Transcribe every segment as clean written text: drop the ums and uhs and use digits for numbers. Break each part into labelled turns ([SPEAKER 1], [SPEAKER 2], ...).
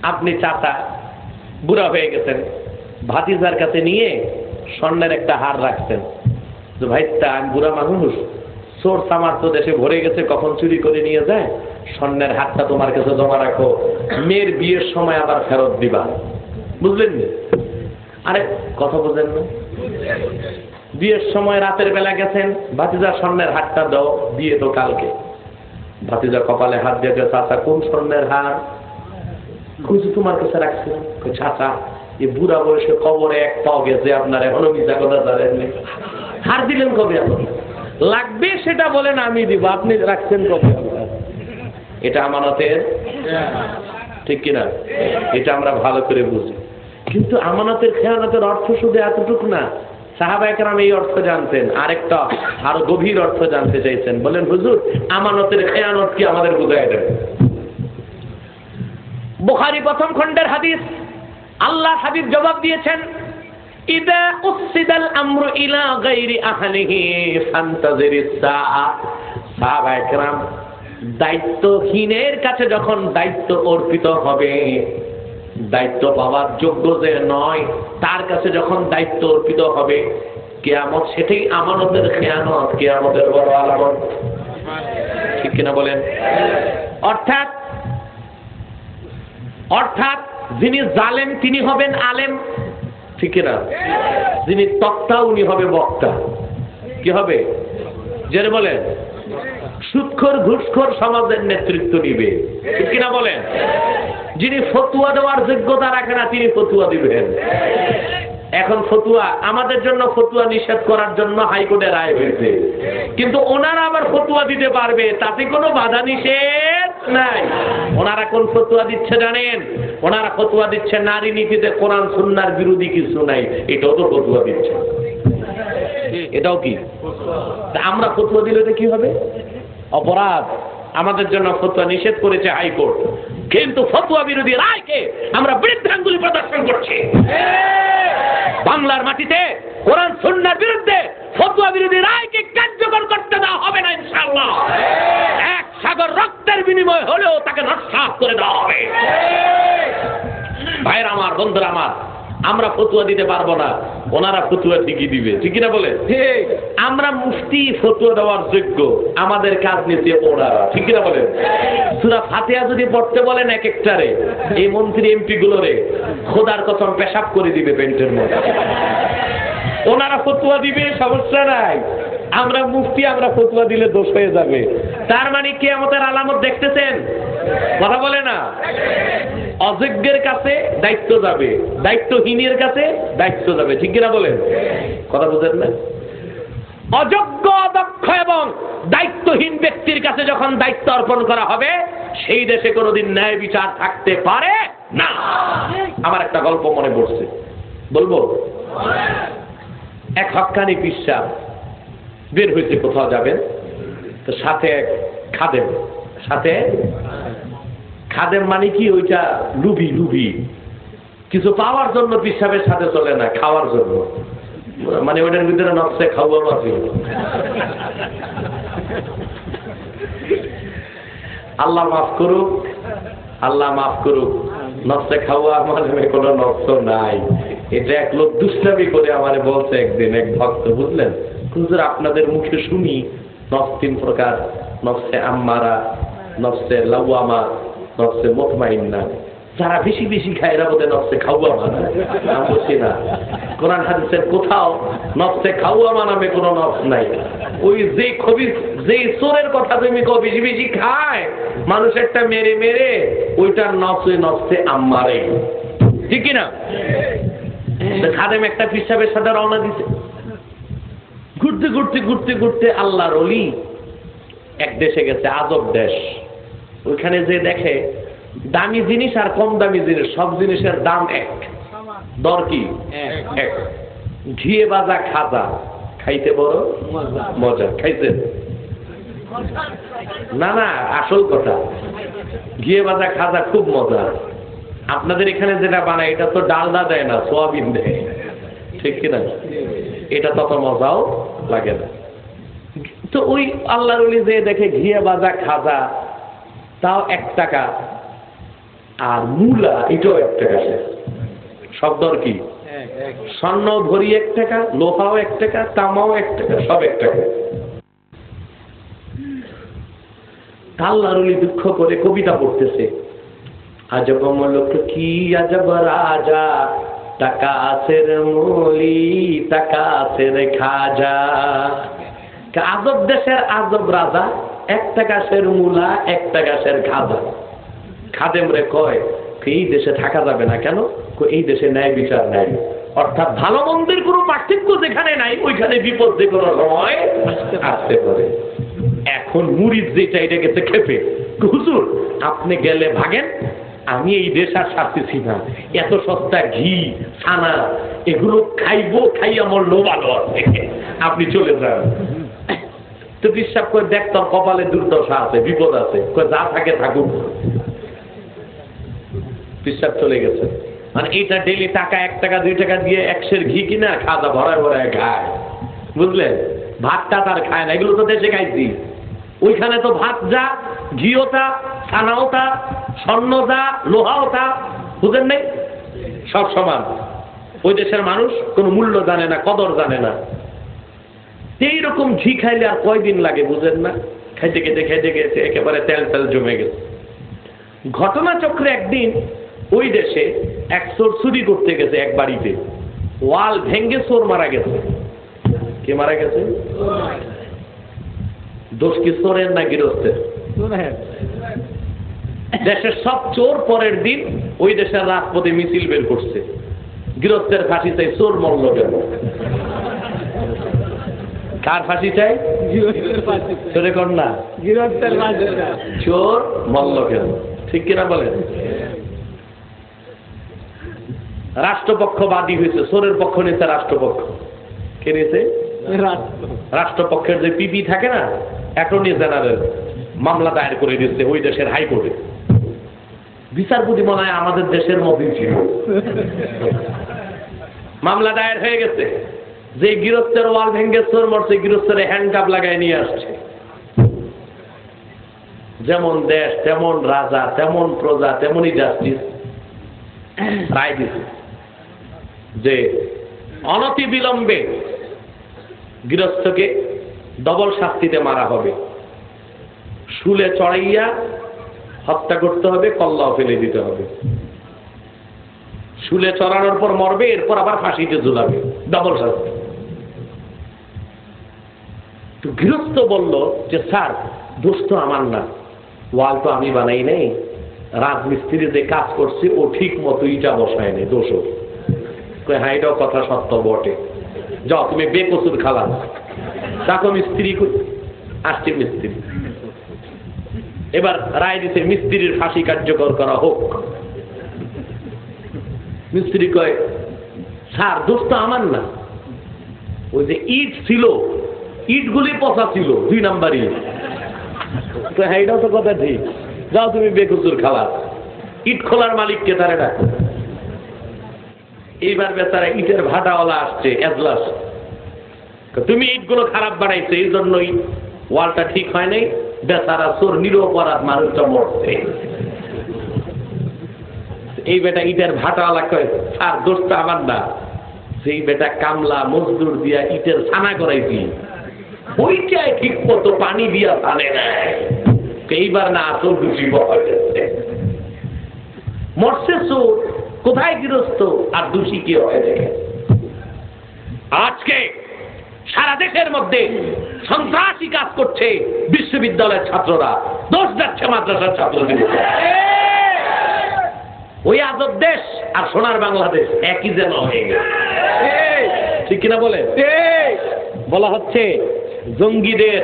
[SPEAKER 1] আপনি চাচা বুড়া হয়ে গেছেন, ভাতিজার কাছে নিয়ে স্বর্ণের একটা হার রাখছেন যে ভাইটা আমি বুড়া মানুষ, চোর চামার তো দেশে ভরে গেছে, কখন চুরি করে নিয়ে যায়, স্বর্ণের হারটা তোমার কাছে জমা রাখো, মেয়ের বিয়ের সময় আবার ফেরত দিবা। বুঝলেন না? আরে কথা বুঝলেন না? বিয়ের সময় রাতের বেলা গেছেন, ভাতিজা স্বর্ণের হারটা দাও, বিয়ে তো কালকে। ভাতিজা কপালে হাত দিয়ে, চাচা কোন স্বর্ণের হার? খুঁজে তোমার কাছে রাখছেন। চাচা এই বুড়া বয়সে কবরে এক পাও গেছে, আপনার এখনো মিথ্যা কথা জানেননি। হার দিলেন কবে? আপনার লাগবে সেটা বলেন, আমি দিব, আপনি রাখছেন কবে? এটা আমানতের, ঠিক কিনা? এটা আমরা ভালো করে বুঝি। কিন্তু আমানতের খেয়ানতের অর্থ শুধু এতটুকু না, সাহাবায়ে কেরাম এই অর্থ জানতেন, আরেকটা আরো গভীর অর্থ জানতে চাইছেন। বলেন হুজুর আমানতের খেয়ানত কি আমাদের বুঝায় দেন? বুখারী প্রথম খণ্ডের হাদিস, আল্লাহ হাবিব জবাব দিয়েছেন, ইদা উসিদাল আমরু ইলা গায়রি আহলিহি ফান্তাজিরিস সাআ। সাহাবায়ে কেরাম দায়িত্বহীনের কাছে যখন দায়িত্ব অর্পিত হবে, দায়িত্ব পাওয়ার যোগ্য যে নয় তার কাছে যখন দায়িত্ব অর্পিত হবে, কিয়ামত সেটাই আমানতের খেয়ানত, কিয়ামতের বড় আলামত। ঠিক কিনা বলেন? অর্থাৎ যিনি জালেম তিনি হবেন আলেম, ঠিক কিনা? যিনি তক্তা উনি হবে বক্তা। কি হবে? যারা বলেন সুদখোর ঘুষখোর সমাজের নেতৃত্ব নিবে, ঠিক কিনা বলেন? যিনি ফতুয়া দেওয়ার যোগ্যতা রাখে না তিনি ফতুয়া দিবেন। এখন ফতুয়া আমাদের জন্য ফতুয়া নিষেধ করার জন্য হাইকোর্টে রায় হয়েছে, কিন্তু ওনারা আবার ফতুয়া দিতে পারবে, তাতে কোনো বাধা নিষেধ নাই। ওনারা কোন ফতুয়া দিচ্ছে জানেন? ওনারা ফতুয়া দিচ্ছে নারী নীতিতে কোরআন সুন্নাহর বিরোধী কিছু নাই, এটাও তো ফতুয়া দিচ্ছে। এটাও কি? আমরা ফতুয়া দিলে কি হবে? অপরাধ। আমাদের জন্য ফতোয়া নিষেধ করেছে হাইকোর্ট, কিন্তু ফতোয়া বিরোধী রায়কে আমরা বৃদ্ধাঙ্গুলি প্রদর্শন করছি। বাংলার মাটিতে কোরআন সুন্নাহর বিরুদ্ধে ফতোয়া বিরোধী রায়কে কার্যকর করতে দেওয়া হবে না ইনশাআল্লাহ। এক সাগর রক্তের বিনিময় হলেও তাকে নস্যাৎ করে দেওয়া হবে। ভাইরা আমার, বন্ধুরা আমার, আমরা ফতুয়া দিতে পারবো না, ওনারা ফতুয়া ঠিকই দিবে, ঠিক না বলে? আমরা মুফতি ফতুয়া দেওয়ার যোগ্য, আমাদের কাজ নিচে ওনারা, ঠিক না বলেন? সূরা ফাতিহা যদি পড়তে বলেন এক একটারে, এই মন্ত্রী এমপি গুলোরে খোদার কসম পেশাব করে দিবে পেন্টের মধ্যে। ওনারা ফতুয়া দিবে, সমস্যা নাই। আমরা মুফতি, আমরা ফতুয়া দিলে দোষ হয়ে যাবে। তার মানে কিয়ামতের আলামত দেখতেছেন? কথা বলে না? অযোগ্যের কাছে দায়িত্ব যাবে, দায়িত্বহীনের কাছে দায়িত্ব যাবে, ঠিক কিনা বলেন? কথা বুঝেন না? অযোগ্য, অদক্ষ এবং দায়িত্বহীন ব্যক্তির কাছে যখন দায়িত্ব অর্পণ করা হবে, সেই দেশে কোনোদিন ন্যায় বিচার থাকতে পারে না। আমার একটা গল্প মনে পড়ছে, বলবো? এক হক্কানি পিসাব বের হয়েছে, কোথাও যাবেন, তো সাথে এক খাদেম। সাথে খাদেম মানে কি? ওইটা লুভি, কিছু পাওয়ার জন্য পিসাবের সাথে চলে না, খাওয়ার জন্য। মানে ওইটার ভিতরে নকশে খাওয়া মাফি। আল্লাহ মাফ করুক, আল্লাহ মাফ করুক। নকশে খাওয়া মানে কোনো নকশ নাই। এটা এক লোক দুষ্টামি করে আমারে বলছে একদিন, এক ভক্ত, বুঝলেন হুজুর আপনাদের মুখে শুনি নফস 3 প্রকার, নফসে আম্মারা, নফসে লাওয়ামা, নফসে মুতমাইন্না। যারা বেশি বেশি খায় এরা বোধহয় নফসে খাওয়ামা। আমি বলছি না, কোরআন হাদিসের কোথাও নফসে খাওয়ামা নামে কোনো নফস নাই। ওই যে খবির, যে চোরের কথা তুমি কো বেশি বেশি খায়, মানুষেরটা মেরে মেরে, ওইটার নফস ওই নফসে আম্মারে, ঠিক কিনা? খাদেম একটা পিসাবের সাথে রওনা দিছে। ঘুরতে ঘুরতে ঘুরতে ঘুরতে আল্লাহর ওলি এক দেশে গেছে, আজব দেশ। ওইখানে যে দেখে দামি জিনিস আর কম দামি জিনিস, সব জিনিসের দাম এক, দর কি এক। ঘিয়ে ভাজা খাজা খাইতে বড় মজা। খাইছেন? না না, আসল কথা, ঘিয়ে ভাজা খাজা খুব মজা। আপনাদের এখানে যেটা বানায় এটা তো ডালডা দেয় না, সোয়াবিন দেয়, ঠিক কিনা? এটা তত মজাও লাগে না। তো ওই আল্লাহর ওলি যে দেখে ঘিয়ে ভাজা খাজা, তাও 1 টাকা। আর মূলা এটাও 1 টাকা শের। সব দর কি? স্বর্ণ ভরি 1 টাকা, লোহাও 1 টাকা, তামাও 1 টাকা, সব 1 টাকা। আল্লাহর ওলি দুঃখ করে কবিতা পড়তেছে, আজব মূলক কি আজব রাজা, টাকা আছে রে মৌলি, টাকা আছে রে খাজা। আজব দেশের আজব রাজা, 1 টাকা শের মূলা, 1 টাকা শের খাজা। খাদেম রে কয়, এই দেশে থাকা যাবে না কেন? এই দেশে ন্যায় বিচার নাই, অর্থাৎ ভালো মন্দের কোনো পার্থক্য যেখানে নাই ওইখানে বিপদ যে কোনো সময় আসতে পারে। এখন মুরিদ যেটা এটা গেছে খেপে, হুজুর আপনি গেলে ভাগেন, আমি এই দেশ আর ছাড়তেছি না, এত সস্তা ঘি ছানা এগুলো খাইবো, খাই আমার লোভালো আছে, আপনি চলে যান। তো বিশ্বাস করে দেখ, তোর কপালে দুর্দশা আছে, বিপদ আছে, যা থাকে থাকুক। বিশ্বাস চলে গেছে। মানে এইটা ডেলি টাকা 1 টাকা 2 টাকা দিয়ে 1 সের ঘি কিনা খাজা ভরায় ভরায় খায়, বুঝলেন? ভাতটা তার খায় না, এগুলো তো দেশে খাইছি। ওইখানে তো ভাত যা, ঘিও তা, ছানাও তা, স্বর্ণ যা, লোহাও তা, বুঝেন নাই? সব সমান। ওই দেশের মানুষ কোনো মূল্য জানে না, কদর জানে না। এইরকম ঘি খাইলে আর কয়দিন লাগে বুঝেন না? খাইতে খেতে খাইতে গেছে একেবারে তেল তেল জমে গেছে। ঘটনাচক্রে একদিন ওই দেশে এক চোর চুরি করতে গেছে এক বাড়িতে, ওয়াল ভেঙ্গে চোর মারা গেছে। কে মারা গেছে? দোষ কি চোরের না গৃহস্থের? দেশের সব চোর পরের দিন ওই দেশের রাজপথে মিছিল বের করছে, গৃহস্থের ফাঁসি চাই, চোর মরল কেন? কার ফাঁসি চাই? চোরে কর না, চোর মরল কেন? ঠিক কিনা বলেন? রাষ্ট্রপক্ষ বাদী হয়েছে, চোরের পক্ষ নিয়েছে রাষ্ট্রপক্ষ। কে নিয়েছে? রাষ্ট্রপক্ষের যে পিপি থাকে না, অ্যাটর্নি জেনারেল, মামলা দায়ের করে দিচ্ছে ওই দেশের হাইকোর্টে। বিচারপতি মনে হয় আমাদের দেশের মধ্যেই ছিল। মামলা দায়ের হয়ে গেছে, যে গৃহস্থের ওয়াল ভেঙ্গে চোর মরছে, গৃহস্থের হ্যান্ডকাপ লাগায় নিয়ে আসছে। যেমন দেশ তেমন রাজা, তেমন প্রজা তেমনই জাস্টিস রায় দিছে যে অনতি বিলম্বে গৃহস্থকে ডবল শাস্তিতে মারা হবে, শুলে চড়াইয়া হত্যা করতে হবে, কল্লাও ফেলে দিতে হবে। শুলে চড়ানোর পর মরবে, এরপর আবার ফাঁসিতে ঝুলাবে, ডবল শাস্তি। তো গৃহস্থ বলল যে স্যার দোষ তো আমার না, ওয়াল তো আমি বানাই নাই, রাজমিস্ত্রি যে কাজ করছে ও ঠিক মতো ইটা বসায় নেই, দোষ। হ্যাঁ এটাও কথা সত্য বটে, যাও তুমি বেকসুর খালা, তাকে মিস্ত্রি আসছে মিস্ত্রি। এবার রায় দিতে মিস্ত্রির ফাঁসি কার্যকর করা হোক। মিস্ত্রি কয় স্যার দোষ তো আমার না, ওই যে ইট ছিল, ইটগুলি পচা ছিল, 2 নাম্বার ইট। তো হ্যাঁ এটাও তো কথা ঠিক, যাও তুমি বেকসুর খালা, ইট খোলার মালিককে তারে ডাকো। এইবার বেচারা ইটের ভাটাওয়ালা আসছে এজলাস, তুমি ইটগুলো খারাপ বানাইছো, এই জন্যই ওয়ালটা ঠিক হয় নাই। বেচারা চোর নিরপরাধ মানুষটা মরছে। এই বেটা ইটের ভাটাওয়ালা কয় স্যার দোষটা আমার না, সেই বেটা কামলা মজদুর দিয়া ইটের ছানা করাইছি, ওইটাই ঠিক মতো পানি দিয়া ছানে নাই। এইবার না আসল দোষী মরছে চোর, কোথায় গৃহস্থ আর দোষী কি হয় দেখে। আজকে সারা দেশের মধ্যে সন্ত্রাসী কাজ করছে বিশ্ববিদ্যালয়ের ছাত্ররা, দোষ যাচ্ছে মাদ্রাসার ছাত্রদের। ওই আজব দেশ আর সোনার বাংলাদেশ একই যেন হয়ে গেছে, ঠিক কিনা বলে? বলা হচ্ছে জঙ্গিদের,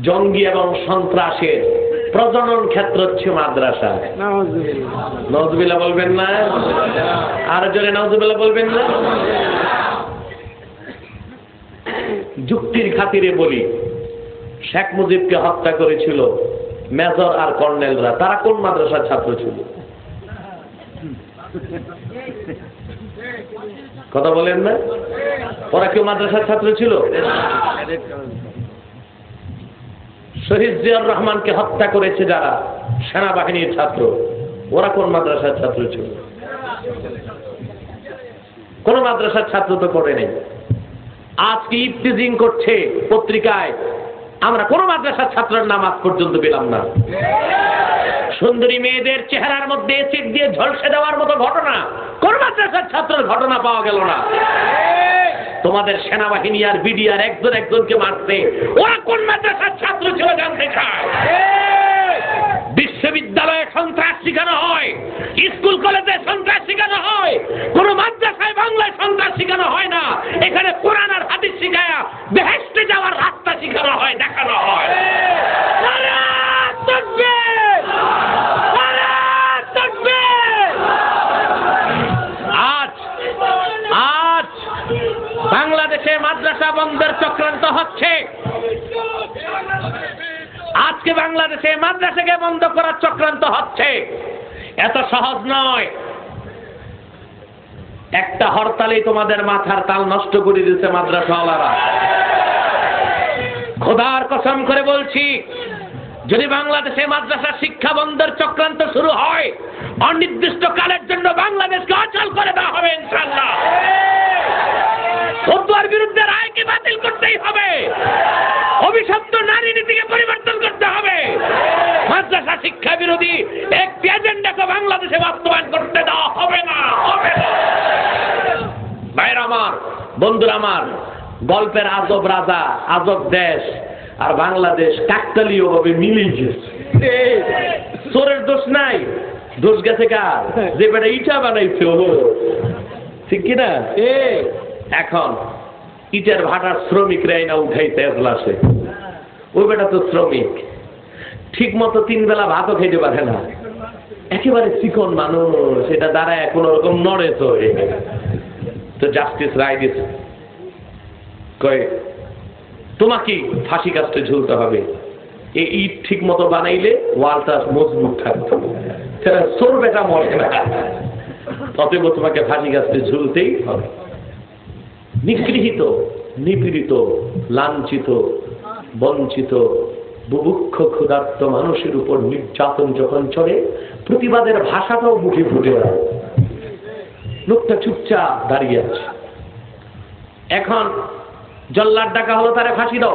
[SPEAKER 1] জঙ্গি এবং সন্ত্রাসের প্রজনন ক্ষেত্র হচ্ছে মাদ্রাসা। নাউজুবিল্লাহ বলবেন না? আর জোরে নাউজুবিল্লাহ বলবেন না? যুক্তির খাতিরে বলি, শেখ মুজিবকে হত্যা করেছিল মেজর আর কর্নেলরা, তারা কোন মাদ্রাসার ছাত্র ছিল? কথা বলেন না? ওরা কেউ মাদ্রাসার ছাত্র ছিল? শহীদ জিয়াউর রহমানকে হত্যা করেছে যারা, সেনাবাহিনীর ছাত্র, ওরা কোন মাদ্রাসার ছাত্র ছিল? কোন মাদ্রাসার ছাত্র তো করে নেই। আজকে ইফতিজিং করছে পত্রিকায়, আমরা কোন মাদ্রাসার ছাত্রের নাম আজ পর্যন্ত পেলাম না। সুন্দরী মেয়েদের চেহারার মধ্যে এসিড দিয়ে ঝলসে দেওয়ার মতো ঘটনা কোন মাদ্রাসার ছাত্রের ঘটনা পাওয়া গেল না। তোমাদের সেনাবাহিনী আর বিডিআর একজন একজনকে মারছে, ওরা কোন মাদ্রাসার ছাত্র ছিল জানতে চায়। বিশ্ববিদ্যালয়ে সন্ত্রাস শিখানো হয়, স্কুল কলেজে সন্ত্রাস শিখানো হয়, কোন মাদ্রাসায় বাংলায় সন্ত্রাস শিখানো হয় না। এখানে কোরআন আর হাদিস শিখায়া বেহেশতে যাওয়ার রাস্তা শিখানো হয়, দেখানো হয়। নারায়ে তাকবীর, নারায়ে তাকবীর। আজ বাংলাদেশে মাদ্রাসা বন্ধের চক্রান্ত হচ্ছে। আজকে বাংলাদেশে মাদ্রাসাকে বন্ধ করার চক্রান্ত হচ্ছে। এত সহজ নয়। একটা হরতালেই তোমাদের মাথার তাল নষ্ট করে দিচ্ছে মাদ্রাসাওয়ালারা। খোদার কসম করে বলছি, যদি বাংলাদেশে মাদ্রাসা শিক্ষা বন্ধের চক্রান্ত শুরু হয়, অনির্দিষ্ট কালের জন্য বাংলাদেশকে অচল করে দেওয়া হবে ইনশাআল্লাহ। ফতোয়ার বিরুদ্ধে রায়কে বাতিল করতেই হবে। অভিশপ্ত নারী নীতিকে পরিবর্তন করতে হবে। মাদ্রাসা শিক্ষা বিরোধী একটি এজেন্ডাকে বাংলাদেশে বাস্তবায়ন করতে দেওয়া হবে না, হবে না। ভাইরা আমার, বন্ধুরা আমার, গল্পের আজব রাজা, আজব দেশ আর বাংলাদেশ কাকতালীয় ভাবে মিলেই গেছে। চোরের দোষ নাই, দোষ গেছে কার? যে বেটা ইটা বানাইছে, ঠিক কিনা? এখন ইটের ভাটার শ্রমিকরা না উঠাইছে এজলাসে। ওই বেটা তো শ্রমিক, ঠিক মতো 3 বেলা ভাতও খেতে পারে না, একেবারে চিকন মানুষ, সেটা দাঁড়ায় কোন রকম নড়ে। তো জাস্টিস রায় দিচ্ছে, কয় তোমাকে ফাঁসি কাস্টে ঝুলতে হবে। এই ইট ঠিক মতো বানাইলে ওয়ালটা মজবুত থাকবে, চোর বেটা মরে না, অতএব তোমাকে ফাঁসি কাস্টে ঝুলতেই হবে। নিগৃহীত, নিপীড়িত, লাঞ্ছিত, বঞ্চিত, বুভুক্ষ ক্ষুধার্ত মানুষের উপর নির্যাতন যখন চলে, প্রতিবাদের ভাষাটাও মুখে ফুটে যায়। লোকটা চুপচাপ দাঁড়িয়ে আছে। এখন জল্লাদ ডাকা হলো, তারে ফাঁসি দাও।